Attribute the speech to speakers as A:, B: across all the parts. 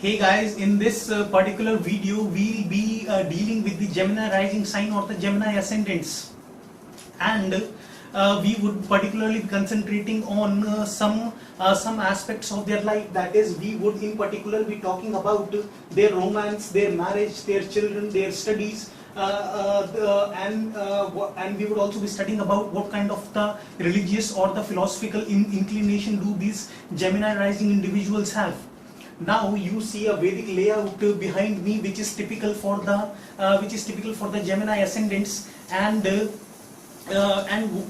A: Hey guys, in this particular video, we'll be dealing with the Gemini rising sign or the Gemini ascendants, and we would particularly be concentrating on some aspects of their life. That is, we would in particular be talking about their romance, their marriage, their children, their studies. And we would also be studying about what kind of the religious or the philosophical inclination do these Gemini rising individuals have. Now you see a Vedic layout behind me, which is typical for the Gemini ascendants, and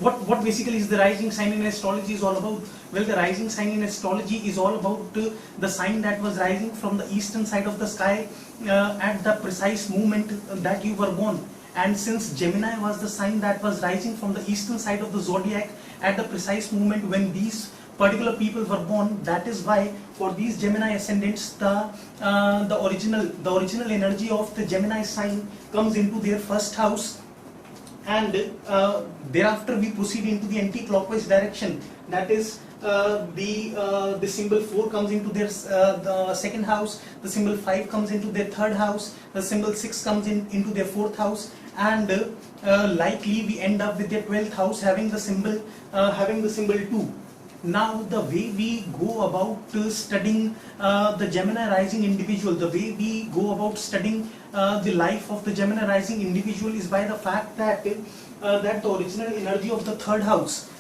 A: what basically is the rising sign in astrology is all about. Well, the rising sign in astrology is all about the sign that was rising from the eastern side of the sky at the precise moment that you were born. And since Gemini was the sign that was rising from the eastern side of the zodiac at the precise moment when these particular people were born, that is why for these Gemini ascendants the original energy of the Gemini sign comes into their first house, and thereafter we proceed into the anti-clockwise direction. That is, the symbol 4 comes into their the second house, the symbol 5 comes into their third house, the symbol 6 comes into their fourth house, and likely we end up with their 12th house having the symbol 2. Now, the way we go about studying the Gemini rising individual, the way we go about studying the life of the Gemini rising individual is by the fact that that the original energy of the third house,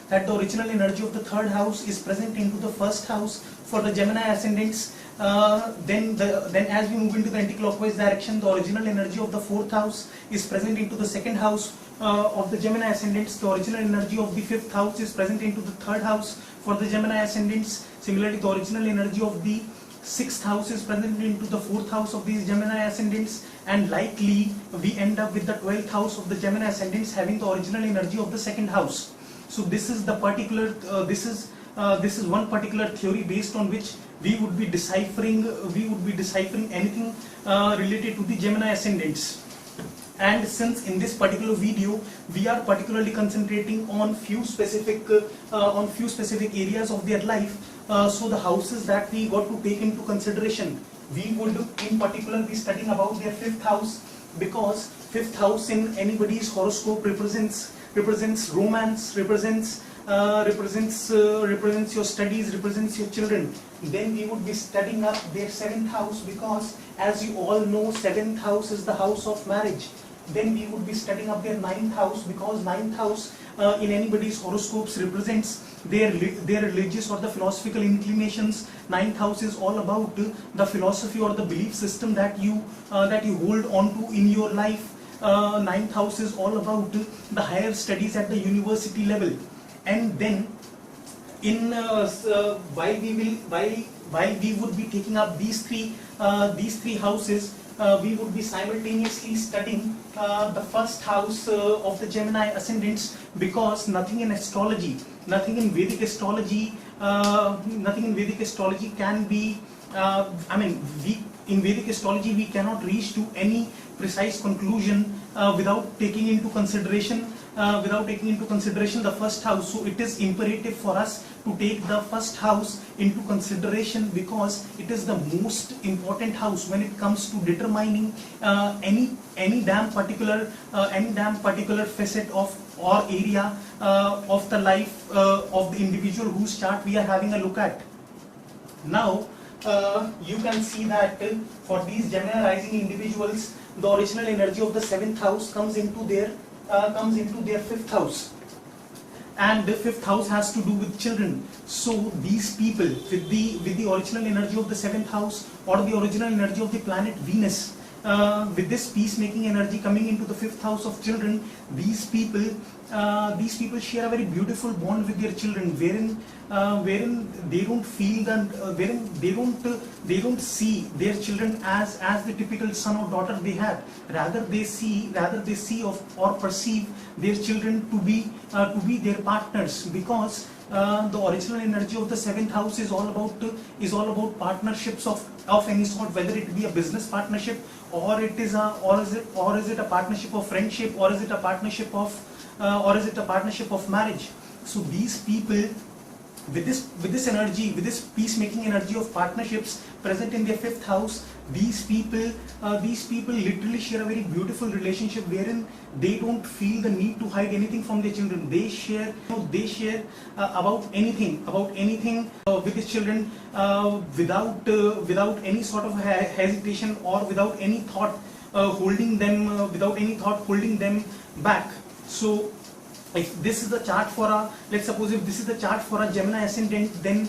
A: is present into the first house for the Gemini ascendants. Then as we move into the anti-clockwise direction, the original energy of the fourth house is present into the second house of the Gemini ascendants. The original energy of the fifth house is present into the third house for the Gemini ascendants. Similarly, the original energy of the sixth house is present into the fourth house of these Gemini ascendants, and likely we end up with the 12th house of the Gemini ascendants having the original energy of the second house. So this is the particular this is one particular theory based on which we would be deciphering anything related to the Gemini ascendants. And since in this particular video we are particularly concentrating on few specific areas of their life, so the houses that we got to take into consideration, we would in particular be studying about their fifth house, because fifth house in anybody's horoscope represents romance, represents your studies, represents your children. Then we would be studying up their seventh house, because as you all know, seventh house is the house of marriage. Then we would be studying up their ninth house, because ninth house in anybody's horoscopes represents their religious or the philosophical inclinations. Ninth house is all about the philosophy or the belief system that you hold on to in your life. Ninth house is all about the higher studies at the university level. And then in while we would be taking up these three houses, we would be simultaneously studying the first house of the Gemini ascendants, because nothing in Vedic astrology can be in Vedic astrology we cannot reach to any precise conclusion without taking into consideration the first house. So it is imperative for us to take the first house into consideration, because it is the most important house when it comes to determining any damn particular facet of or area of the life of the individual whose chart we are having a look at. Now you can see that for these Gemini rising individuals, the original energy of the seventh house comes into their fifth house, and the fifth house has to do with children. So these people with the original energy of the seventh house or the original energy of the planet Venus, with this peacemaking energy coming into the fifth house of children, these people share a very beautiful bond with their children, wherein they don't feel that they don't see their children as the typical son or daughter they have. Rather they see or perceive their children to be their partners, because the original energy of the seventh house is all about partnerships of any sort, whether it be a business partnership, or is it a partnership of friendship, or is it a partnership of marriage. So these people with this energy, with this peacemaking energy of partnerships, present in their fifth house. These people literally share a very beautiful relationship wherein they don't feel the need to hide anything from their children. They share, about anything with his children without any sort of hesitation or without any thought holding them back. So if this is the chart for a, let's suppose if this is the chart for a Gemini ascendant, then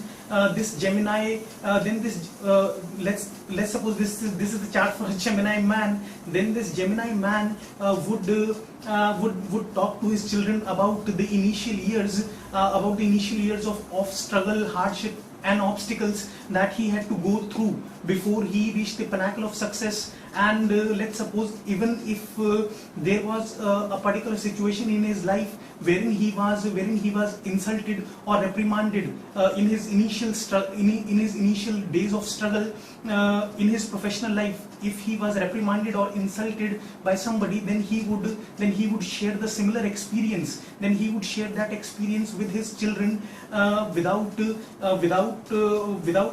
A: this Gemini, let's suppose this is the chart for a Gemini man. Then this Gemini man would talk to his children about the initial years, of struggle, hardship, and obstacles that he had to go through before he reached the pinnacle of success. And let's suppose even if there was a particular situation in his life wherein he was insulted or reprimanded in his initial days of struggle in his professional life, if he was reprimanded or insulted by somebody, then he would share the similar experience. Then he would share that experience with his children without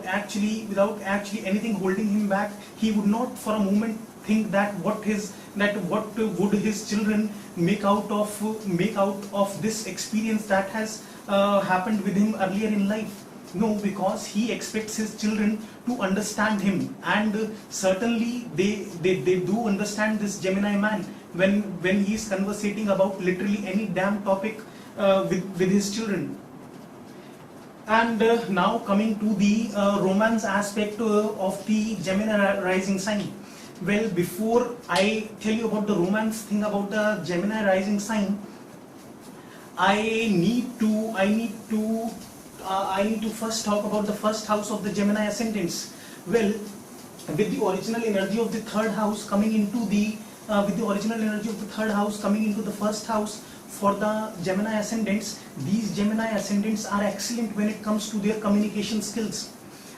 A: actually anything holding him back. He would not for a moment think that what would his children make out of this experience that has happened with him earlier in life. No, because he expects his children to understand him, and certainly they do understand this Gemini man when he is conversating about literally any damn topic with his children. And now coming to the romance aspect of the Gemini rising sign. Well, before I tell you about the romance thing about the Gemini rising sign, I need to first talk about the first house of the Gemini ascendants. Well, with the original energy of the third house coming into the first house for the Gemini ascendants, these Gemini ascendants are excellent when it comes to their communication skills.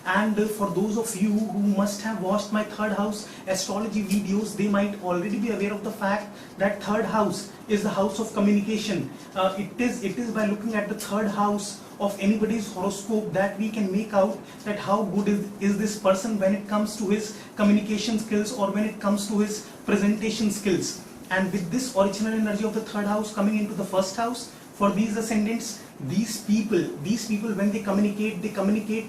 A: And for those of you who must have watched my third house astrology videos, they might already be aware of the fact that third house is the house of communication. It is by looking at the third house of anybody's horoscope that we can make out that how good is this person when it comes to his communication skills or when it comes to his presentation skills. And with this original energy of the third house coming into the first house, for these ascendants, these people when they communicate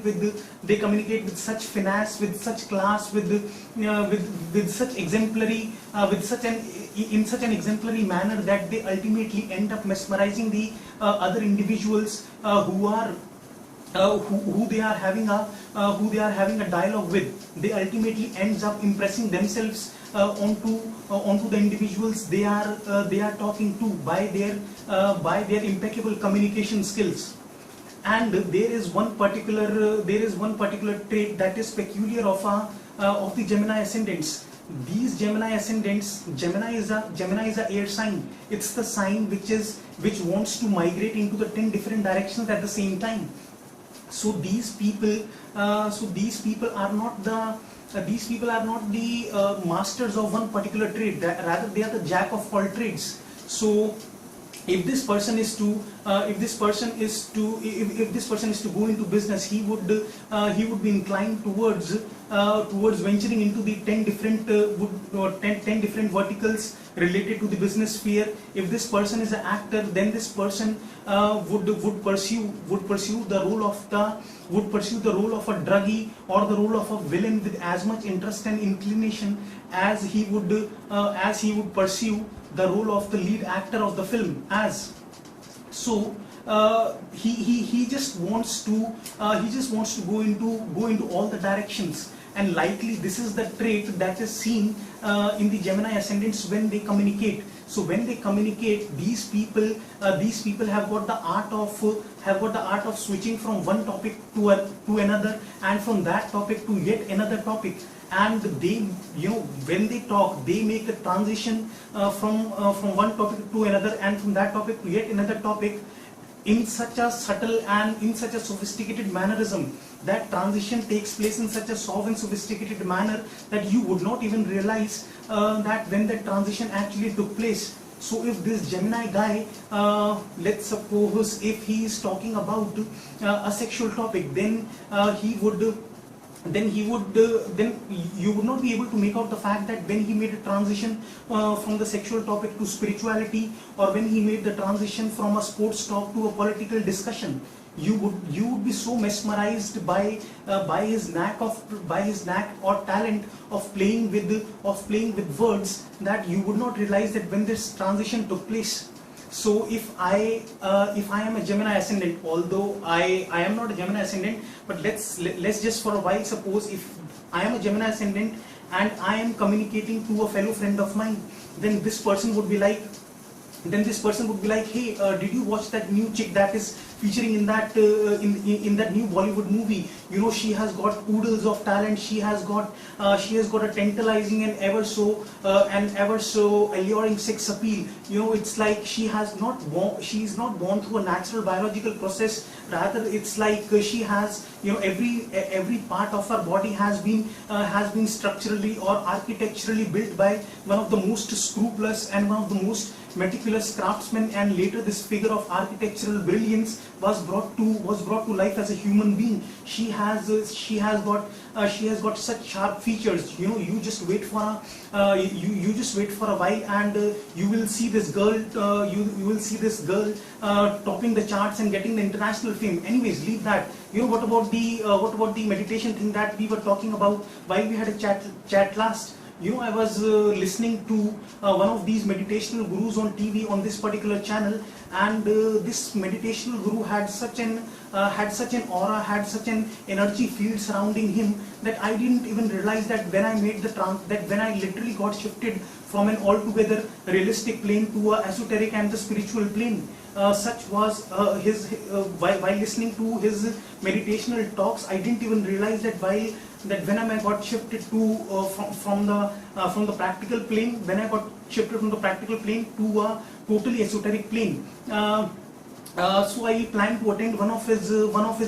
A: with such finesse, with such class, with such exemplary, in such an exemplary manner that they ultimately end up mesmerizing the other individuals who they are having a dialogue with. They ultimately ends up impressing themselves onto the individuals they are talking to by their impeccable communication skills. And there is one particular trait that is peculiar of the Gemini ascendants. These Gemini ascendants, Gemini is a air sign. It's the sign which wants to migrate into the 10 different directions at the same time. So these people are not the masters of one particular trade. Rather, they are the jack of all trades. So if this person is to go into business, he would be inclined towards venturing into the 10 different verticals related to the business sphere. If this person is an actor, then this person would pursue the role of a druggie or the role of a villain with as much interest and inclination as he would pursue the role of the lead actor of the film as. So he just wants to go into all the directions. And likely this is the trait that is seen in the Gemini ascendants when they communicate. So when they communicate, these people have got the art of switching from one topic to another, and from that topic to yet another topic. And they, when they talk, they make a transition from one topic to another, and from that topic to yet another topic, in such a subtle and in such a sophisticated mannerism. That transition takes place in such a soft and sophisticated manner that you would not even realize that when that transition actually took place. So if this Gemini guy, let's suppose if he is talking about a sexual topic, then he would then he would then you would not be able to make out the fact that when he made a transition from the sexual topic to spirituality, or when he made the transition from a sports talk to a political discussion, you would be so mesmerized by his knack or talent of playing with words, that you would not realize that when this transition took place. So if I am a Gemini ascendant, although I am not a Gemini ascendant, but let's just for a while suppose if I am a Gemini ascendant and I am communicating to a fellow friend of mine, then this person would be like, hey, did you watch that new chick that is featuring in that in that new Bollywood movie? You know, she has got oodles of talent. She has got a tantalizing and ever so alluring sex appeal. You know, it's like she is not born through a natural biological process. Rather, it's like she has, you know, every part of her body has been structurally or architecturally built by one of the most scrupulous and one of the most meticulous craftsmen, and later this figure of architectural brilliance was brought to life as a human being. She has got such sharp features. You know, you just wait for a while, and you will see this girl topping the charts and getting the international fame. Anyways, leave that. You know, what about the meditation thing that we were talking about while we had a chat last? You know, I was listening to one of these meditational gurus on TV on this particular channel, and this meditational guru had such an aura, had such an energy field surrounding him, that I didn't even realize that when I literally got shifted from an altogether realistic plane to a esoteric and the spiritual plane. Such was while listening to his meditational talks, I didn't even realize that when I got shifted to from the practical plane, when I got shifted from the practical plane to a totally esoteric plane. So I plan to attend one of his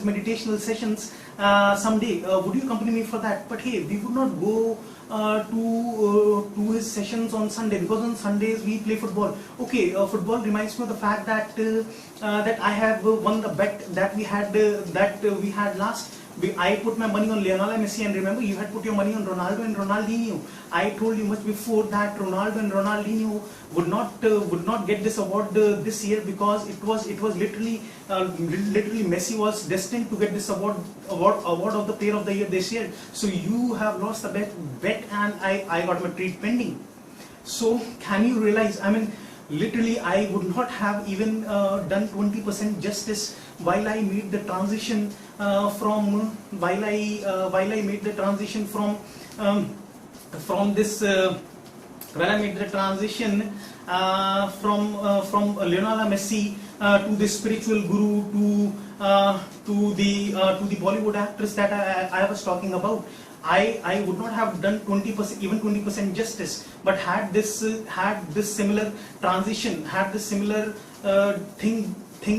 A: meditational sessions someday. Would you accompany me for that? But hey, we would not go to his sessions on Sunday, because on Sundays we play football. Okay, football reminds me of the fact that that I have won the bet that we had last. I put my money on Lionel Messi, and remember, you had put your money on Ronaldo and Ronaldinho. I told you much before that Ronaldo and Ronaldinho would not get this award this year, because it was literally Messi was destined to get this award of the player of the year this year. So you have lost the bet, and I got my treat pending. So can you realize? I mean, literally, I would not have even done 20% justice while I made the transition from Lionel Messi to this spiritual guru to the Bollywood actress that I was talking about. I would not have done 20%, even 20% justice. But had this similar transition, had this similar thing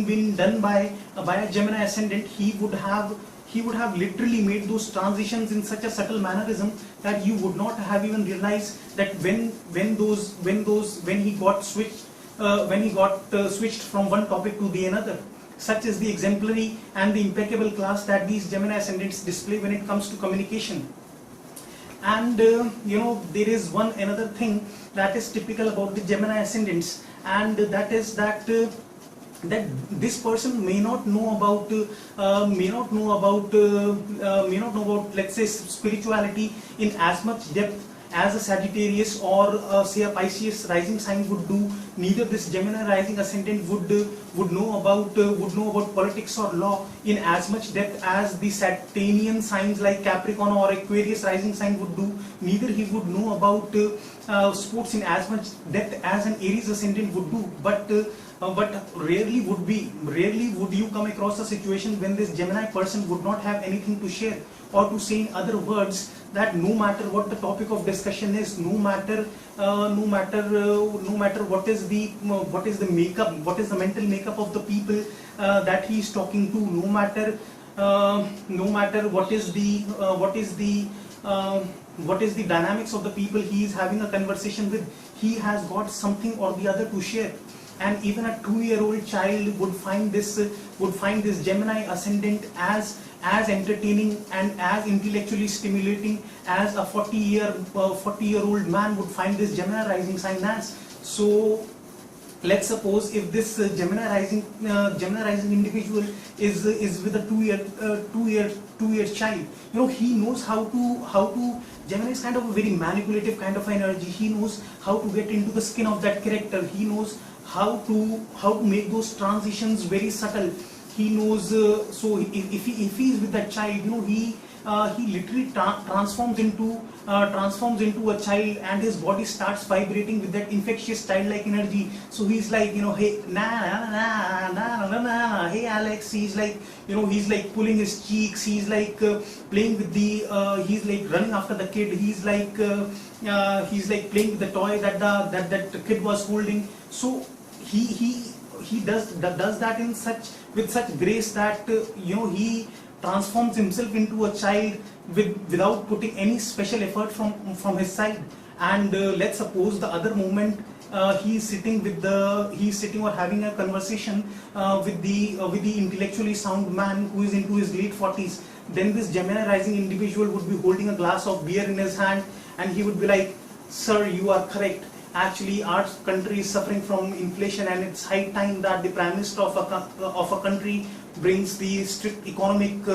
A: been done by a Gemini ascendant, he would have literally made those transitions in such a subtle mannerism that you would not have even realized that when he got switched from one topic to the another. Such is the exemplary and the impeccable class that these Gemini ascendants display when it comes to communication. And you know, there is another thing that is typical about the Gemini ascendants, and that is that this person may not know about let's say spirituality in as much depth as a Sagittarius or say a Pisces rising sign would do. Neither this Gemini rising ascendant would know about politics or law in as much depth as the Saturnian signs like Capricorn or Aquarius rising sign would do. Neither he would know about sports in as much depth as an Aries ascendant would do. But rarely would you come across a situation when this Gemini person would not have anything to share, or to say in other words that no matter what the topic of discussion is, no matter what is the makeup, what is the mental makeup of the people that he is talking to, no matter what is the dynamics of the people he is having a conversation with, he has got something or the other to share. and even a 2-year-old child would find this Gemini ascendant as entertaining and as intellectually stimulating as a 40-year-old man would find this Gemini rising sign as. So let's suppose if this Gemini rising individual is with a 2-year child, he knows how to Gemini is kind of a very manipulative kind of energy. He knows how to get into the skin of that character. He knows how to make those transitions very subtle. He knows so if he is with that child, he literally transforms into a child, and his body starts vibrating with that infectious childlike energy. So he's like, hey, hey Alex. He's like, he's like pulling his cheeks. He's like playing with he's like running after the kid. He's like playing with the toy that the kid was holding. So he does that with such grace that he transforms himself into a child without putting any special effort from his side. And let's suppose the other moment he's sitting or having a conversation with the intellectually sound man who is into his late 40s. Then this Gemini rising individual would be holding a glass of beer in his hand, and he would be like, "Sir, you are correct. Actually, our country is suffering from inflation, and it's high time that the Prime Minister of a country brings the strict economic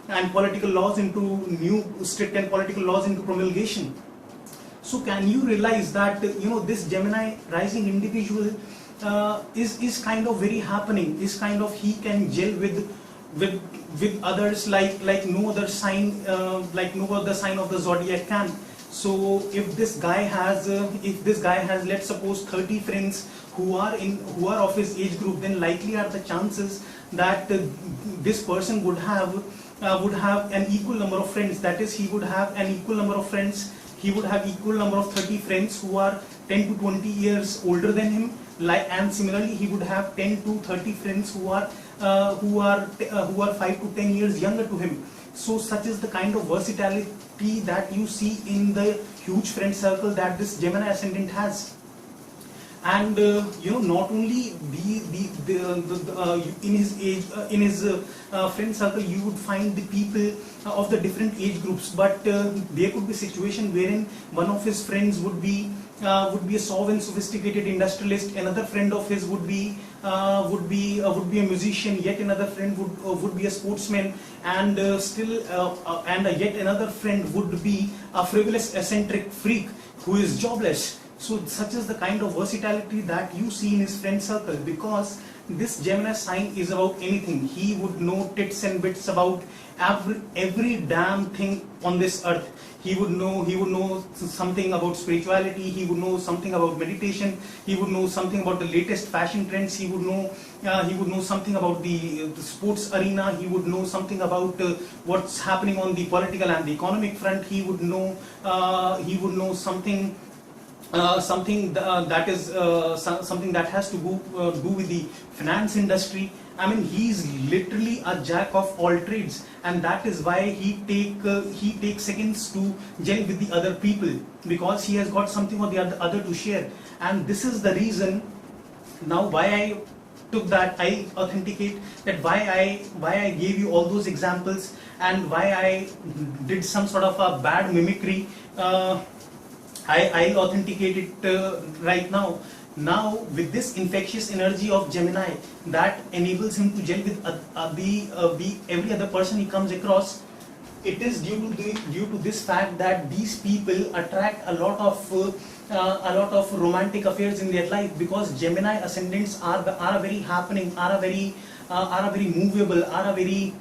A: and political laws into promulgation." So can you realize that this Gemini rising individual is kind of very happening, is kind of, he can gel with others like no other sign of the zodiac can. So if this guy has let's suppose 30 friends who are of his age group, then likely are the chances that this person would have an equal number of friends. That is, he would have an equal number of friends. He would have equal number of 30 friends who are 10 to 20 years older than him. And similarly, he would have 10 to 30 friends who are 5 to 10 years younger to him. So such is the kind of versatility that you see in the huge friend circle that this Gemini ascendant has. And not only in his friend circle you would find the people of the different age groups, but there could be a situation wherein one of his friends would be a sovereign, sophisticated industrialist. Another friend of his would be a musician. Yet another friend would be a sportsman, and yet another friend would be a frivolous, eccentric freak who is jobless. So such is the kind of versatility that you see in his friend circle, because this Gemini sign is about anything. He would know tits and bits about every damn thing on this earth. He would know something about spirituality. He would know something about meditation. He would know something about the latest fashion trends. He would know something about the sports arena. He would know something about what's happening on the political and the economic front. He would know something that is something that has to do with the finance industry. I mean, he's literally a jack of all trades, and that is why he takes seconds to gel with the other people, because he has got something or the other to share. And this is the reason now why I took that, I authenticate that, why I gave you all those examples, and why I did some sort of a bad mimicry. I'll authenticate it right now. Now, with this infectious energy of Gemini that enables him to gel with every other person he comes across, it is due to this fact that these people attract a lot of romantic affairs in their life, because Gemini ascendants are very happening, are a very movable, are a very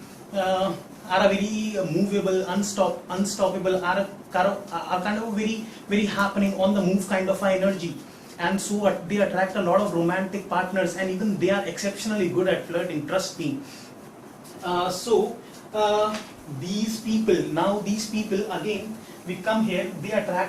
A: movable, unstoppable, are kind of very, very happening, on the move kind of energy. And so they attract a lot of romantic partners, and even they are exceptionally good at flirting, trust me. These people again, we come here,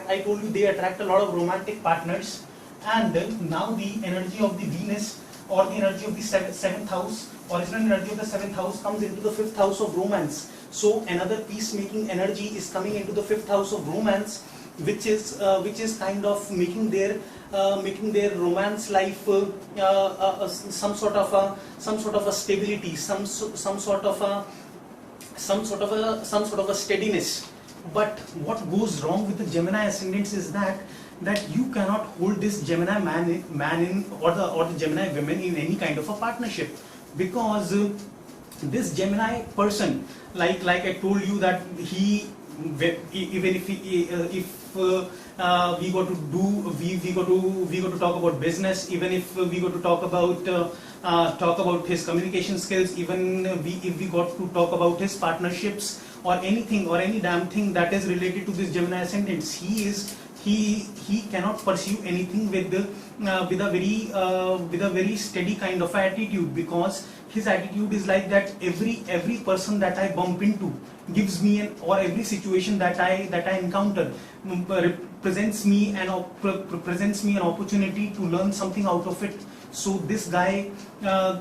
A: I told you they attract a lot of romantic partners. And now the energy of the Venus, or the energy of the seventh house, original energy of the seventh house, comes into the fifth house of romance. So another peacemaking energy is coming into the fifth house of romance, which is kind of making their making their romance life some sort of a stability, some sort of a steadiness. But what goes wrong with the Gemini ascendants is that you cannot hold this Gemini man in, or the Gemini women in any kind of a partnership, because this Gemini person, like I told you, that he, even if we got to talk about business, even if we got to talk about his communication skills, even if we got to talk about his partnerships, or anything, or any damn thing that is related to this Gemini ascendants, he cannot pursue anything with a very steady kind of attitude, because his attitude is like that every person that I bump into gives me or every situation that I encounter presents me an opportunity to learn something out of it. So this guy,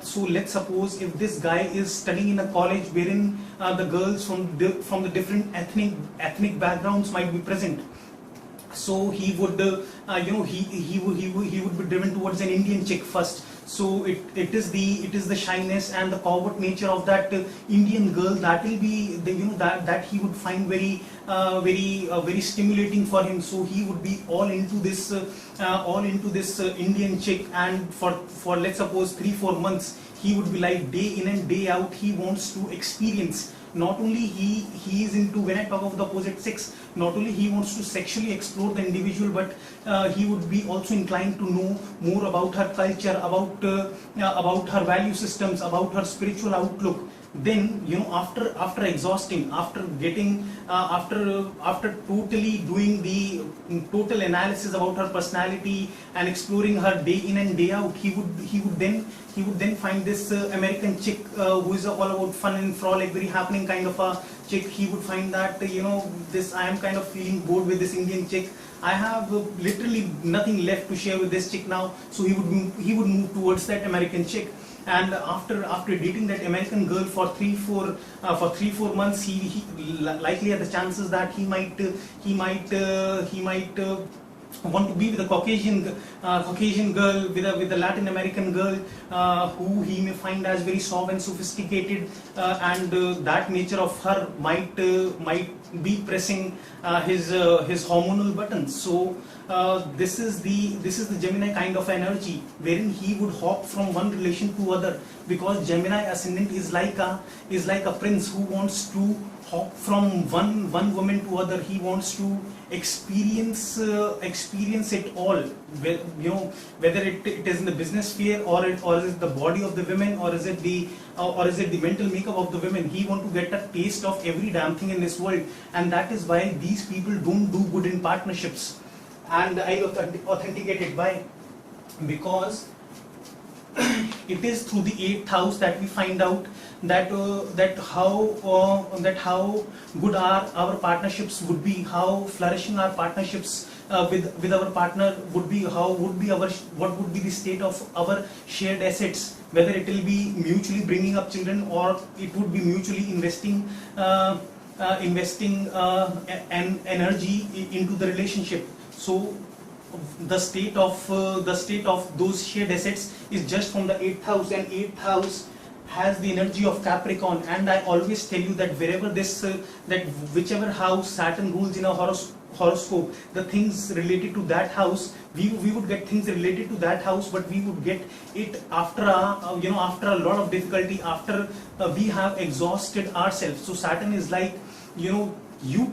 A: so let's suppose if this guy is studying in a college wherein the girls from the different ethnic backgrounds might be present, so he would he would be driven towards an Indian chick first. So it is the shyness and the coward nature of that Indian girl that will be that he would find very stimulating for him. So he would be all into this Indian chick, and for let's suppose 3-4 months he would be like, day in and day out he wants to experience. Not only he is into, when I talk of the opposite sex, not only he wants to sexually explore the individual, but he would be also inclined to know more about her culture, about her value systems, about her spiritual outlook. Then after exhausting, after getting after totally doing the total analysis about her personality and exploring her day in and day out, he would then find this American chick who is all about fun and frolic, very happening kind of a chick. He would find that this, I am kind of feeling bored with this Indian chick. I have literally nothing left to share with this chick now. So he would move towards that American chick. And after dating that American girl for 3-4 months, he likely had the chances that he might want to be with a Caucasian girl, with a Latin American girl, who he may find as very soft and sophisticated, and that nature of her might be pressing his hormonal buttons. So this is the Gemini kind of energy, wherein he would hop from one relation to other, because Gemini ascendant is like a prince who wants to hop from one woman to other. He wants to experience it all, whether it is in the business sphere, or is it the body of the women, or is it the mental makeup of the women. He want to get a taste of every damn thing in this world, and that is why these people don't do good in partnerships. And I authenticate it. Why? Because it is through the 8th house that we find out that how good our partnerships would be, how flourishing our partnerships with our partner would be, what would be the state of our shared assets, whether it will be mutually bringing up children, or it would be mutually investing an energy into the relationship. So the state of those shared assets is just from the 8th house, and 8th house has the energy of Capricorn. And I always tell you that wherever that whichever house Saturn rules in a horoscope, the things related to that house, we would get things related to that house, but we would get it after after a lot of difficulty, after we have exhausted ourselves. So Saturn is like, you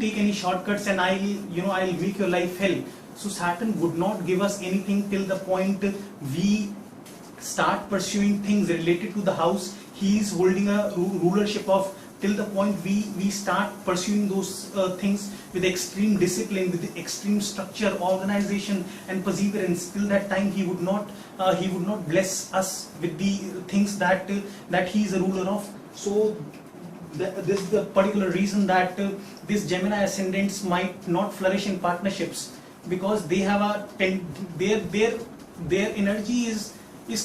A: take any shortcuts and I'll make your life hell. So Saturn would not give us anything till the point we start pursuing things related to the house he is holding a rulership of, till the point we start pursuing those things with extreme discipline, with extreme structure, organization and perseverance. Till that time he would not bless us with the things that he is a ruler of. So this is the particular reason that this Gemini ascendants might not flourish in partnerships, because they have their energy is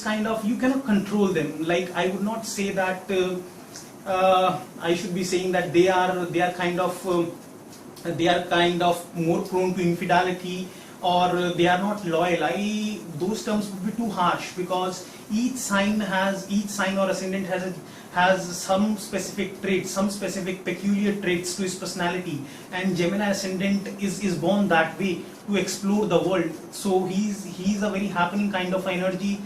A: kind of, you cannot control them. Like, I would not say that I should be saying that they are kind of more prone to infidelity, or they are not loyal. Those terms would be too harsh, because each sign or ascendant has some specific traits, some specific peculiar traits to his personality, and Gemini ascendant is born that way, to explore the world. So he's a very happening kind of energy.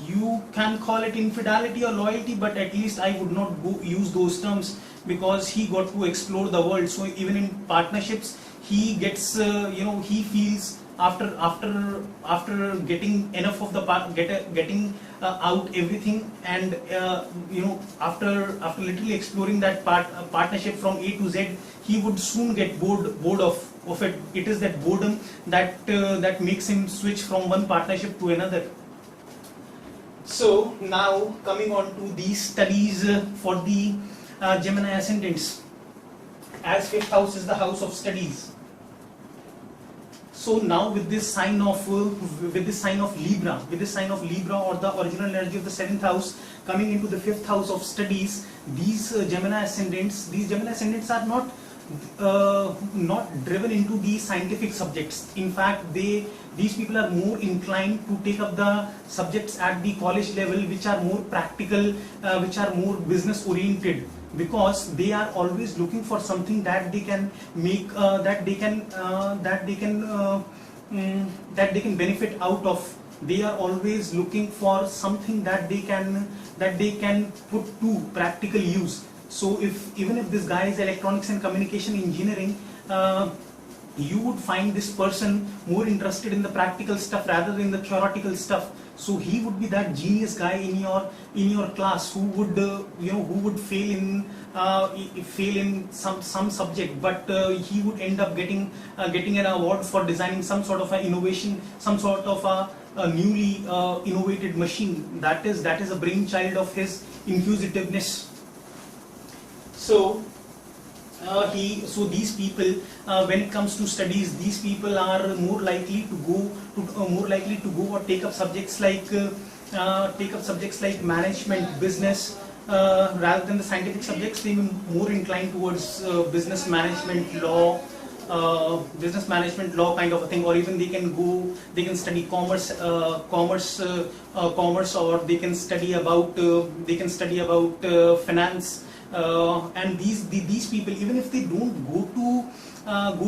A: You can call it infidelity or loyalty, but at least I would not use those terms, because he got to explore the world. So even in partnerships, he gets he feels after getting enough of the getting out everything, and after literally exploring that partnership from A to Z, he would soon get bored of it. It is that boredom that makes him switch from one partnership to another. So now coming on to these studies for the Gemini ascendants, as 5th house is the house of studies. So now with this sign of Libra, or the original energy of the 7th house coming into the 5th house of studies, these Gemini ascendants are not driven into the scientific subjects. In fact, these people are more inclined to take up the subjects at the college level, which are more practical, which are more business oriented, because they are always looking for something that they can make, that they can benefit out of. They are always looking for something that they can put to practical use. So even if this guy is electronics and communication engineering, you would find this person more interested in the practical stuff rather than the theoretical stuff. So he would be that genius guy in your class who would fail in some subject, but he would end up getting an award for designing some sort of an innovation, some sort of a newly innovated machine. That is a brainchild of his inquisitiveness. So these people, when it comes to studies, these people are more likely to go or take up subjects like management, business, rather than the scientific subjects. They are more inclined towards business management law kind of a thing, or even they can study commerce, or they can study about finance. And these people, even if they don't go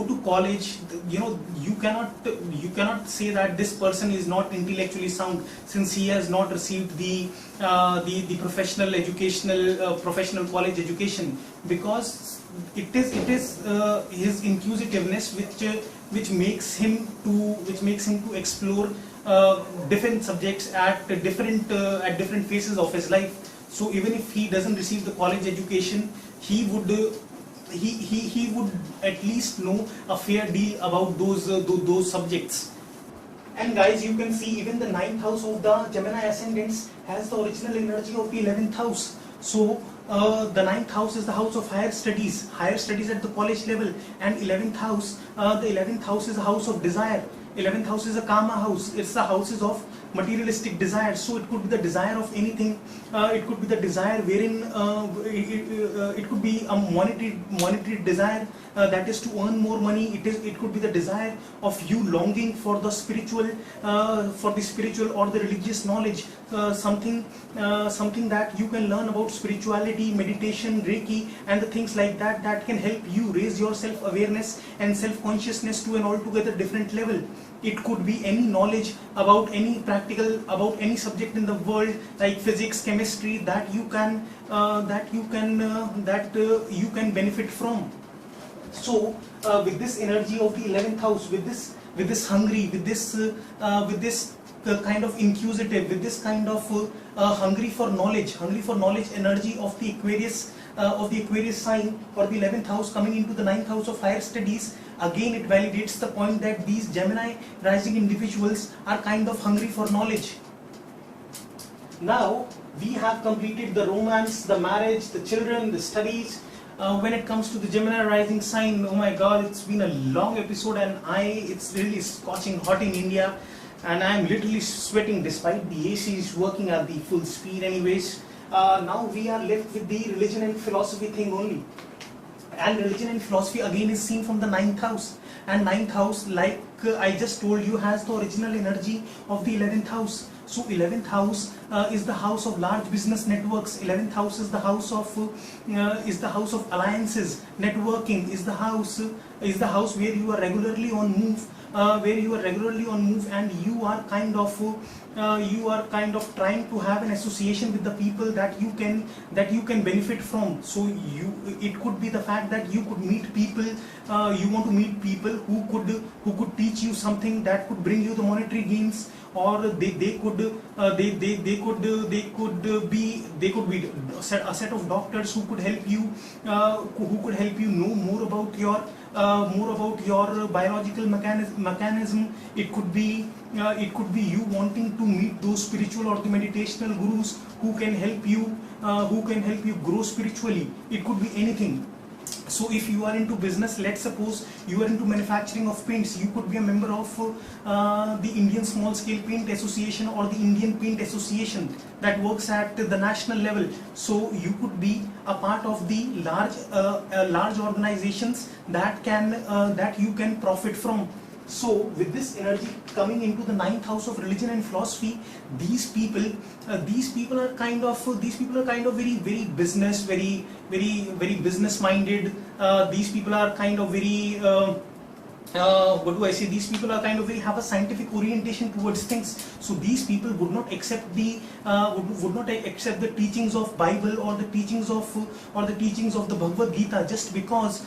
A: to college, you cannot say that this person is not intellectually sound, since he has not received the professional college education, because it is his inquisitiveness which makes him to explore different subjects at different phases of his life. So even if he doesn't receive the college education, he would at least know a fair deal about those subjects. And guys, you can see even the 9th house of the Gemini ascendants has the original energy of the 11th house. So the 9th house is the house of higher studies at the college level, and 11th house, the 11th house is a house of desire. 11th house is a Kama house. It's the houses of materialistic desire. So it could be the desire of anything. It could be the desire wherein it could be a monetary desire, that is to earn more money. It could be the desire of you longing for the spiritual or the religious knowledge, something that you can learn about spirituality, meditation, Reiki, and the things like that can help you raise your self-awareness and self-consciousness to an altogether different level. It could be any knowledge about any subject in the world, like physics, chemistry, that you can benefit from. So with this energy of the 11th house, with this hungry, with this kind of inquisitive, with this kind of hungry for knowledge energy of the Aquarius sign, or the 11th house coming into the 9th house of higher studies, again it validates the point that these Gemini rising individuals are kind of hungry for knowledge. Now we have completed the romance, the marriage, the children, the studies. When it comes to the Gemini rising sign, oh my god, it's been a long episode, and it's really scorching hot in India, and I'm literally sweating despite the AC is working at the full speed anyways. Now we are left with the religion and philosophy thing only. And religion and philosophy again is seen from the 9th house. and 9th house, like I just told you, has the original energy of the 11th house. So 11th house is the house of large business networks. 11th house is the house of alliances, networking, is the house where you are regularly on move, and you are kind of trying to have an association with the people that you can benefit from. So it could be the fact that you could meet people, you want to meet people who could teach you something that could bring you the monetary gains, or they could be a set of doctors who could help you know more about your biological mechanism. It could be you wanting to meet those spiritual or the meditational gurus who can help you grow spiritually. It could be anything. So if you are into business, let's suppose you are into manufacturing of paints, you could be a member of the Indian Small Scale Paint Association or the Indian Paint Association that works at the national level. So you could be a part of the large organizations that you can profit from. So with this energy coming into the 9th house of religion and philosophy, these people are kind of very business, very business minded. These people are kind of very what do I say? These people are kind of very have a scientific orientation towards things. So these people would not accept the teachings of Bible or the teachings of the Bhagavad Gita just because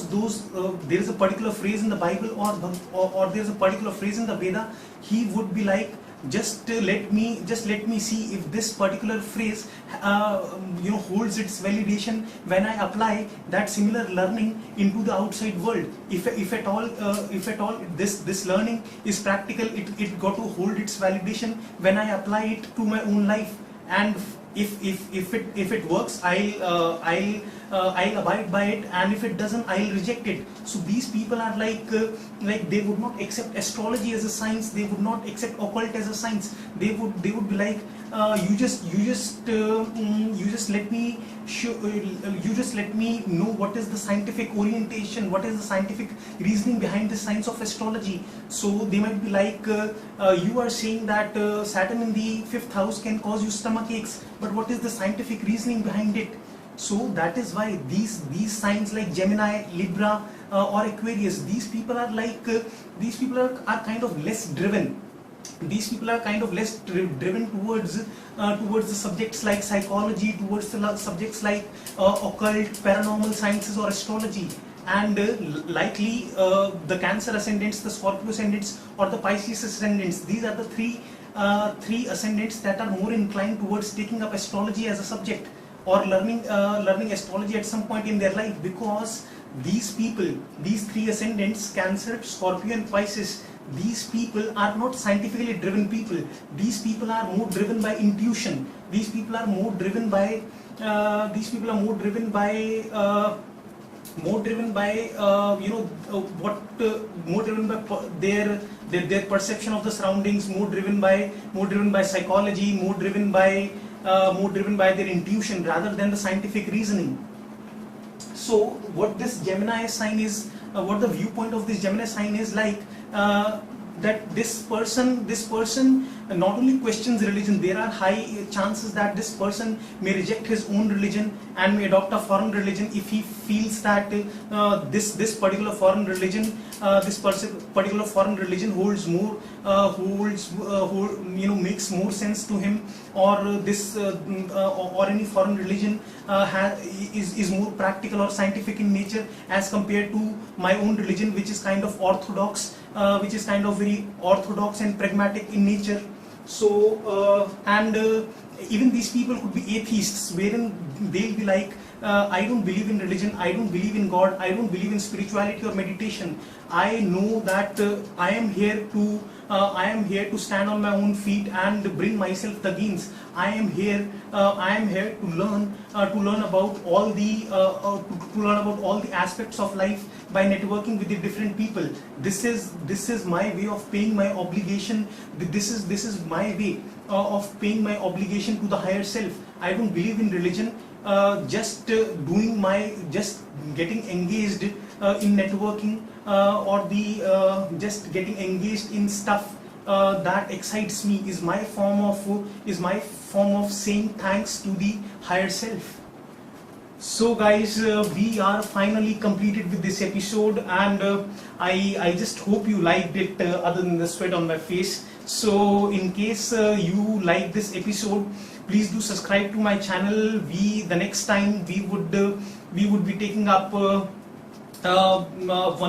A: those there is a particular phrase in the Bible or there is a particular phrase in the Veda. He would be like, just let me see if this particular phrase holds its validation when I apply that similar learning into the outside world. If at all this learning is practical, it got to hold its validation when I apply it to my own life. And if it works, I'll abide by it, and if it doesn't, I'll reject it. So these people are like they would not accept astrology as a science. They would not accept occult as a science. They would be like, you just let me know what is the scientific orientation, what is the scientific reasoning behind the science of astrology. So they might be like, you are saying that Saturn in the 5th house can cause you stomach aches, but what is the scientific reasoning behind it? So that is why these signs like Gemini, Libra, or Aquarius, these people are kind of less driven. These people are kind of less driven towards the subjects like psychology, towards the subjects like occult, paranormal sciences, or astrology. And likely the Cancer ascendants, the Scorpio ascendants, or the Pisces ascendants, these are the three ascendants that are more inclined towards taking up astrology as a subject, or learning astrology at some point in their life, because these people, these three ascendants, Cancer, Scorpio, and Pisces, these people are not scientifically driven people. These people are more driven by intuition. These people are more driven by their perception of the surroundings, more driven by psychology, more driven by their intuition rather than the scientific reasoning. So what this Gemini sign is, what the viewpoint of this Gemini sign is like, that this person not only questions religion, there are high chances that this person may reject his own religion and may adopt a foreign religion if he feels that this particular foreign religion holds more makes more sense to him, or or any foreign religion is more practical or scientific in nature as compared to my own religion, which is kind of orthodox, which is kind of very orthodox and pragmatic in nature. So even these people could be atheists, wherein they'll be like, I don't believe in religion, I don't believe in God, I don't believe in spirituality or meditation. I know that I am here to stand on my own feet and bring myself the gains. I am here to learn about all the aspects of life by networking with the different people. This is my way of paying my obligation. This is my way of paying my obligation to the higher self. I don't believe in religion. Just getting engaged in networking or the just getting engaged in stuff that excites me is my form of saying thanks to the higher self. So guys, we are finally completed with this episode, and I just hope you liked it, other than the sweat on my face. So in case you like this episode, please do subscribe to my channel. The next time we would be taking up one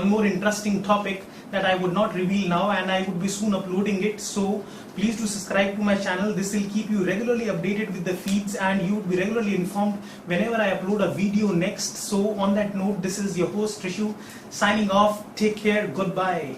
A: more interesting topic that I would not reveal now, and I would be soon uploading it. So please do subscribe to my channel. This will keep you regularly updated with the feeds, and you would be regularly informed whenever I upload a video next. So on that note, this is your host Trishu signing off. Take care. Goodbye.